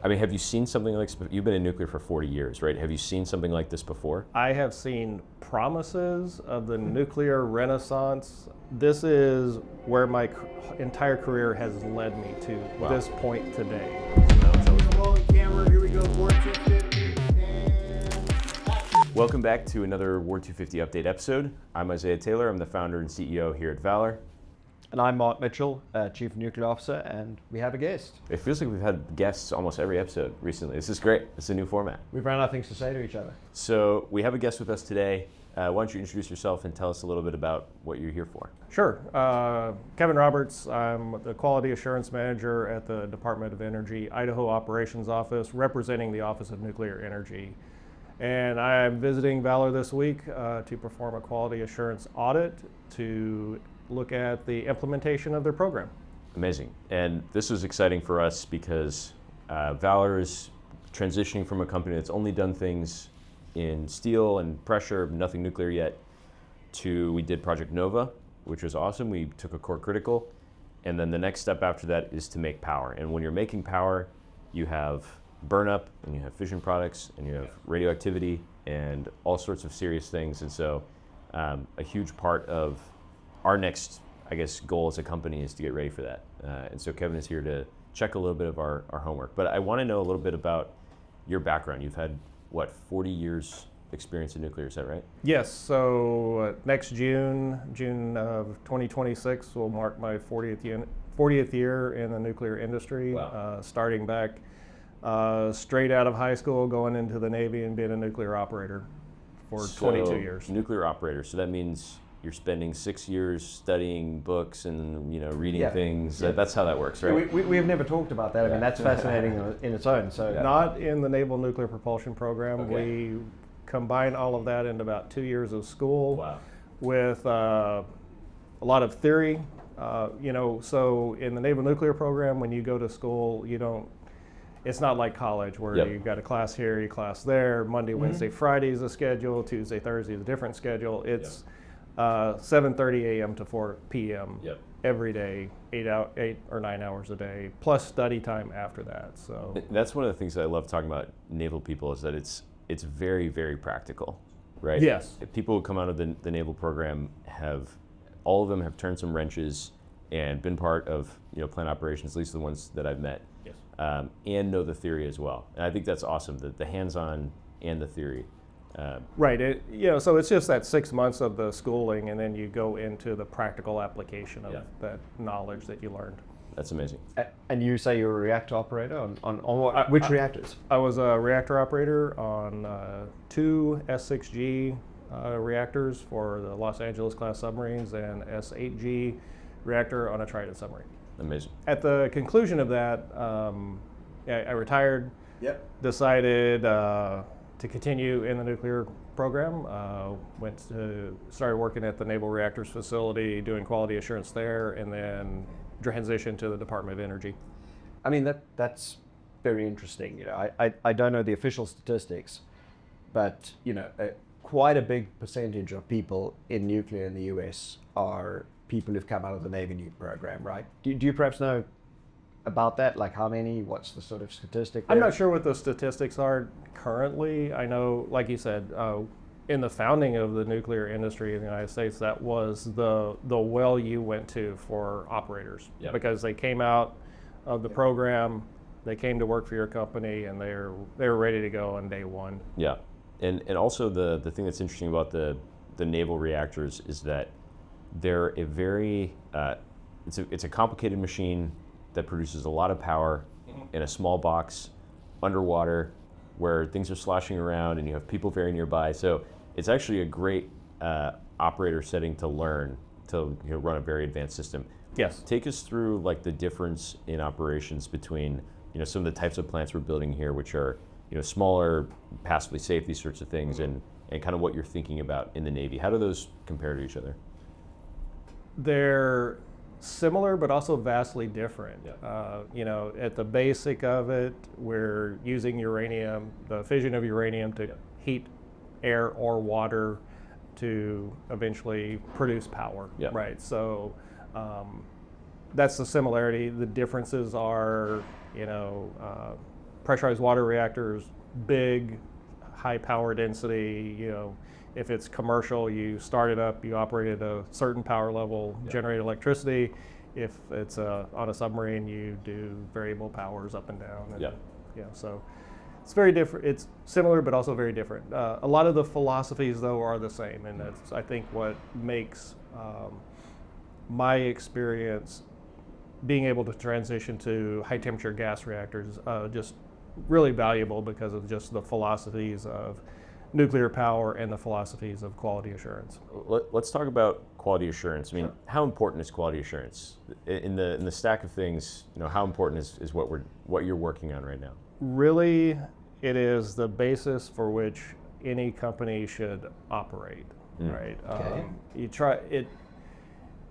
I mean, have you seen something like, you've been in nuclear for 40 years, right? Have you seen something like this before? I have seen promises of the nuclear renaissance. This is where my entire career has led me to this point today. Rolling camera, here we go, WARD250, and action. Welcome back to another WARD250 update episode. I'm Isaiah Taylor. I'm the founder and CEO here at Valor. And I'm Mark Mitchell, Chief Nuclear Officer, and we have a guest. It feels like we've had guests almost every episode recently. This is great. It's a new format. We've run out of things to say to each other. So we have a guest with us today. Why don't you introduce yourself and tell us a little bit about what you're here for? Sure. Kevin Roberts. I'm the Quality Assurance Manager at the Department of Energy Idaho Operations Office, representing the Office of Nuclear Energy. And I'm visiting Valor this week to perform a quality assurance audit to look at the implementation of their program. Amazing. And this was exciting for us because Valor is transitioning from a company that's only done things in steel and pressure, nothing nuclear yet, to we did Project Nova, which was awesome. We took a core critical, and then the next step after that is to make power. And when you're making power, you have burn up, and you have fission products, and you have radioactivity, and all sorts of serious things. And so a huge part of our next, I guess, goal as a company is to get ready for that. And so Kevin is here to check a little bit of our homework. But I want to know a little bit about your background. You've had, 40 years experience in nuclear, is that right? Yes, so next June of 2026 will mark my 40th year in the nuclear industry. Wow. Starting back straight out of high school, going into the Navy and being a nuclear operator for 22 years. Nuclear operator, so that means you're spending 6 years studying books and reading things. Yeah. That's how that works, right? We have never talked about that. I mean, that's fascinating in its own. So Not in the Naval Nuclear Propulsion Program. Okay. We combine all of that into about 2 years of school. Wow. With a lot of theory. So in the Naval Nuclear Program, when you go to school, it's not like college where Yep. you've got a class here, a class there. Monday, Wednesday, Friday is a schedule. Tuesday, Thursday is a different schedule. It's 7:30 a.m. to 4 p.m. Yep. every day, 8 or 9 hours a day, plus study time after that. So That's one of the things that I love talking about naval people is that it's very, very practical, right? Yes. People who come out of the naval program all of them have turned some wrenches and been part of plant operations, at least the ones that I've met. Yes. And know the theory as well. And I think that's awesome, the hands-on and the theory. Right. So it's just that 6 months of the schooling, and then you go into the practical application of that knowledge that you learned. That's amazing. And you say you're a reactor operator on what, which reactors? I was a reactor operator on 2 S6G reactors for the Los Angeles class submarines and S8G reactor on a Trident submarine. Amazing. At the conclusion of that, I retired. Yep. Decided to continue in the nuclear program. Started working at the Naval Reactors Facility, doing quality assurance there, and then transitioned to the Department of Energy. I mean, that's very interesting. I don't know the official statistics, but quite a big percentage of people in nuclear in the US are people who've come out of the Navy nuke program, right? Do you perhaps know about that? Like how many? What's the sort of statistic there? I'm not sure what the statistics are currently. I know, like you said, in the founding of the nuclear industry in the United States, that was the well you went to for operators. Yep. Because they came out of the program, they came to work for your company, and they were ready to go on day one. Yeah, and also the thing that's interesting about the naval reactors is that they're a very it's a complicated machine that produces a lot of power in a small box underwater where things are sloshing around and you have people very nearby. So it's actually a great operator setting to learn to run a very advanced system. Yes. Take us through like the difference in operations between some of the types of plants we're building here, which are smaller, passively safe, these sorts of things, and kind of what you're thinking about in the Navy. How do those compare to each other? They're similar, but also vastly different. Yeah. At the basic of it, we're using uranium, the fission of uranium, to heat air or water to eventually produce power. Yeah. Right. So that's the similarity. The differences are, pressurized water reactors, big, high power density. If it's commercial, you start it up, you operate at a certain power level, generate electricity. If it's on a submarine, you do variable powers up and down. So it's very different. It's similar, but also very different. A lot of the philosophies, though, are the same, and that's, I think, what makes my experience being able to transition to high temperature gas reactors just really valuable, because of just the philosophies of nuclear power and the philosophies of quality assurance. Let's talk about quality assurance. I mean, how important is quality assurance in the stack of things? How important is what you're working on right now? Really, it is the basis for which any company should operate. Right? Okay. You try it.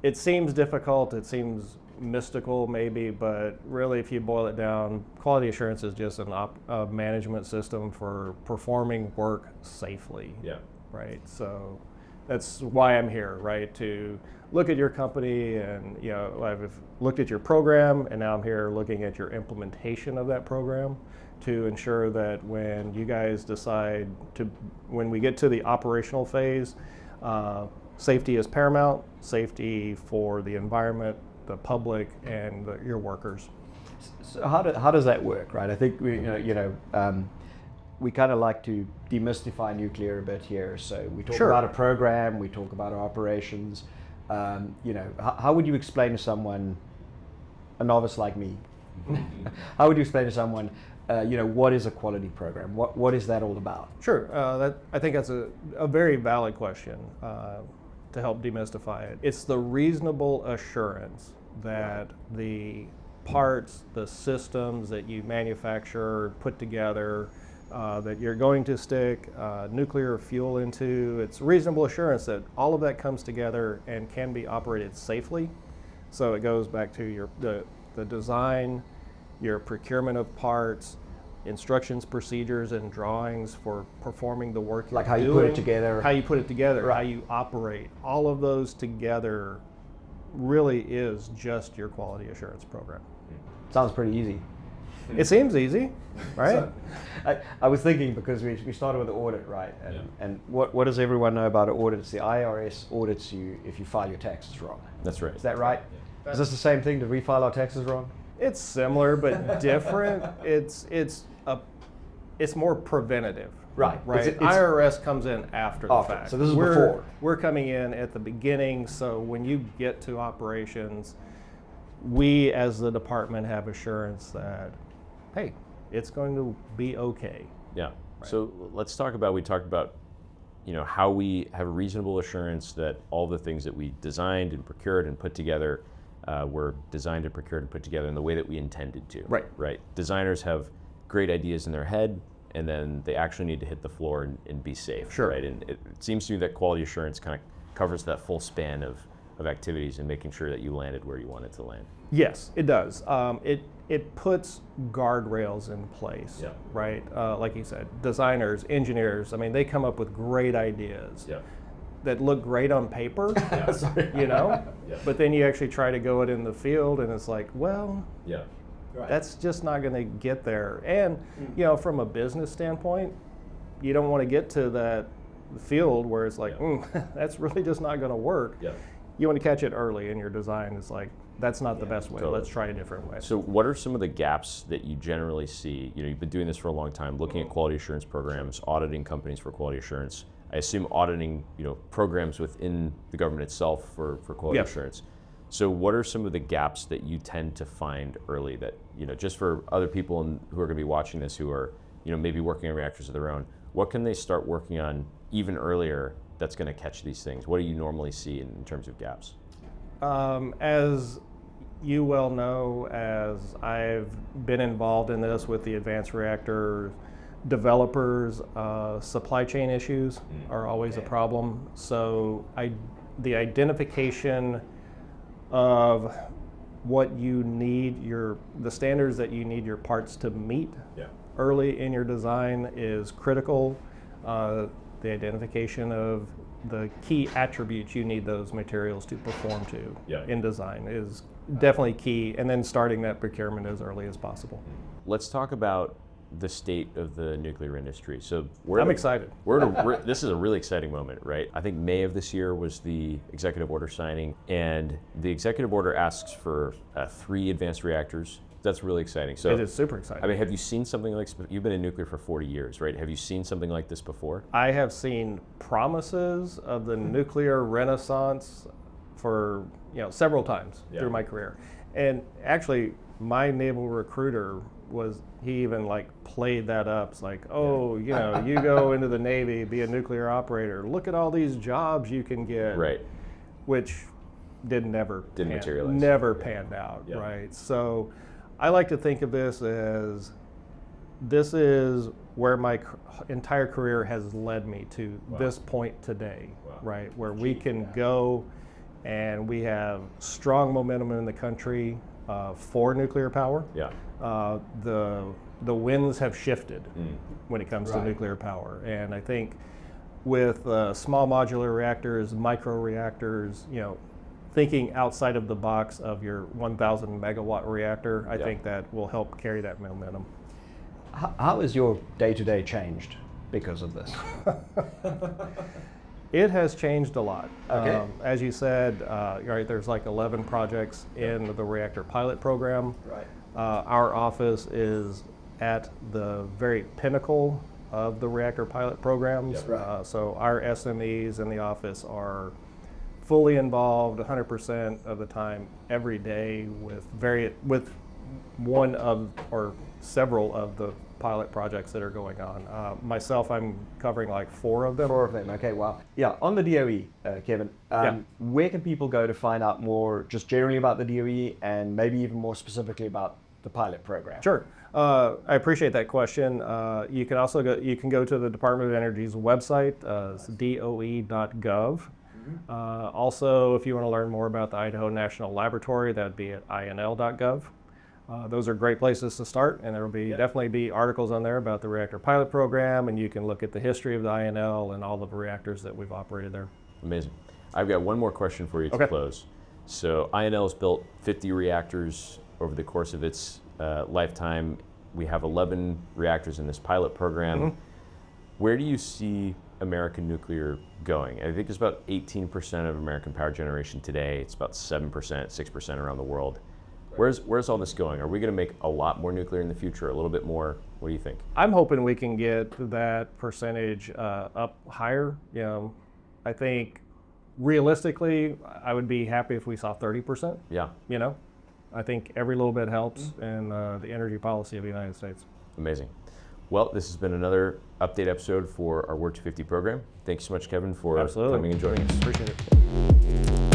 It seems difficult. It seems mystical, maybe, but really, if you boil it down, quality assurance is just a management system for performing work safely. Yeah. Right. So that's why I'm here, right? To look at your company, and I've looked at your program, and now I'm here looking at your implementation of that program, to ensure that when you guys decide when we get to the operational phase, safety is paramount. Safety for the environment, the public, and your workers. So how does that work, right? I think we kind of like to demystify nuclear a bit here. So we talk about a program, we talk about our operations. How would you explain to someone, a novice like me, how would you explain to someone, what is a quality program? What is that all about? Sure, I think that's a very valid question to help demystify it. It's the reasonable assurance that the parts, the systems that you manufacture, put together, that you're going to stick nuclear fuel into, it's reasonable assurance that all of that comes together and can be operated safely. So it goes back to the design, your procurement of parts, instructions, procedures, and drawings for performing the work you're like how doing, you put it together, right, how you operate. All of those together really is just your quality assurance program. Sounds pretty easy. It seems easy, right? So, I was thinking, because we started with the audit, right? And what does everyone know about an audit? It's the IRS audits you if you file your taxes wrong. That's right. Is that right? Is this the same thing? Did we file our taxes wrong? It's similar but different. It's more preventative. Right. Right. IRS comes in after the fact. So this is before. We're coming in at the beginning. So when you get to operations, we as the department have assurance that, hey, it's going to be okay. Yeah. Right. So let's talk about, we talked about, how we have reasonable assurance that all the things that we designed and procured and put together were designed and procured and put together in the way that we intended to. Right. Right. Designers have great ideas in their head, and then they actually need to hit the floor and be safe. Sure. Right. And it seems to me that quality assurance kind of covers that full span of activities and making sure that you landed where you wanted to land. Yes, it does. It puts guardrails in place, right? Like you said, designers, engineers, they come up with great ideas that look great on paper, but then you actually try to go it in the field, and it's like, well, that's just not going to get there. And, from a business standpoint, you don't want to get to that field where it's like, that's really just not going to work. You want to catch it early in your design. It's like, that's not the best way. Totally. Let's try a different way. So what are some of the gaps that you generally see? You've been doing this for a long time, looking at quality assurance programs, auditing companies for quality assurance. I assume auditing, programs within the government itself for quality assurance. So what are some of the gaps that you tend to find early that, just for other people who are going to be watching this, who are, maybe working on reactors of their own, what can they start working on even earlier that's going to catch these things? What do you normally see in terms of gaps? As you well know, as I've been involved in this with the advanced reactor developers, supply chain issues are always a problem. So the identification of what you need, the standards that you need your parts to meet early in your design is critical. The identification of the key attributes you need those materials to perform to in design is definitely key, and then starting that procurement as early as possible. Let's talk about the state of the nuclear industry. So I'm excited. This is a really exciting moment, right? I think May of this year was the executive order signing, and the executive order asks for 3 advanced reactors. That's really exciting. So It is super exciting. I mean, have you seen something like, you've been in nuclear for 40 years, right? Have you seen something like this before? I have seen promises of the nuclear renaissance for several times through my career, and actually my naval recruiter he even like played that up. It's like, oh, you go into the Navy, be a nuclear operator. Look at all these jobs you can get, Right. Which didn't materialize. Never panned out, Yeah. right? So I like to think of this as this is where my entire career has led me to this point today, right? Where we can go and we have strong momentum in the country for nuclear power. Yeah. The winds have shifted when it comes to nuclear power, and I think with small modular reactors, micro reactors, thinking outside of the box of your 1,000 megawatt reactor, I think that will help carry that momentum. How has your day-to-day changed because of this? It has changed a lot. Okay. As you said, right, there's like 11 projects in the reactor pilot program. Right. Our office is at the very pinnacle of the reactor pilot programs. Yep. Right. So our SMEs in the office are fully involved 100% of the time, every day, with one of or several of the pilot projects that are going on. Myself, I'm covering like 4 of them. 4 of them. Okay. Wow. Yeah. On the DOE, Kevin, where can people go to find out more, just generally about the DOE, and maybe even more specifically about the pilot program? Sure. I appreciate that question. You can also go to the Department of Energy's website, doe.gov. Also, if you want to learn more about the Idaho National Laboratory, that'd be at inl.gov. Those are great places to start, and there will definitely be articles on there about the reactor pilot program, and you can look at the history of the INL and all the reactors that we've operated there. Amazing. I've got one more question for you to close. So INL has built 50 reactors over the course of its lifetime. We have 11 reactors in this pilot program. Where do you see American nuclear going? I think it's about 18% of American power generation today. It's about 7%, 6% around the world. Where's all this going? Are we going to make a lot more nuclear in the future, a little bit more? What do you think? I'm hoping we can get that percentage up higher. I think realistically, I would be happy if we saw 30%. Yeah. I think every little bit helps in the energy policy of the United States. Amazing. Well, this has been another update episode for our WARD250 program. Thanks so much, Kevin, for coming and joining us. Appreciate it.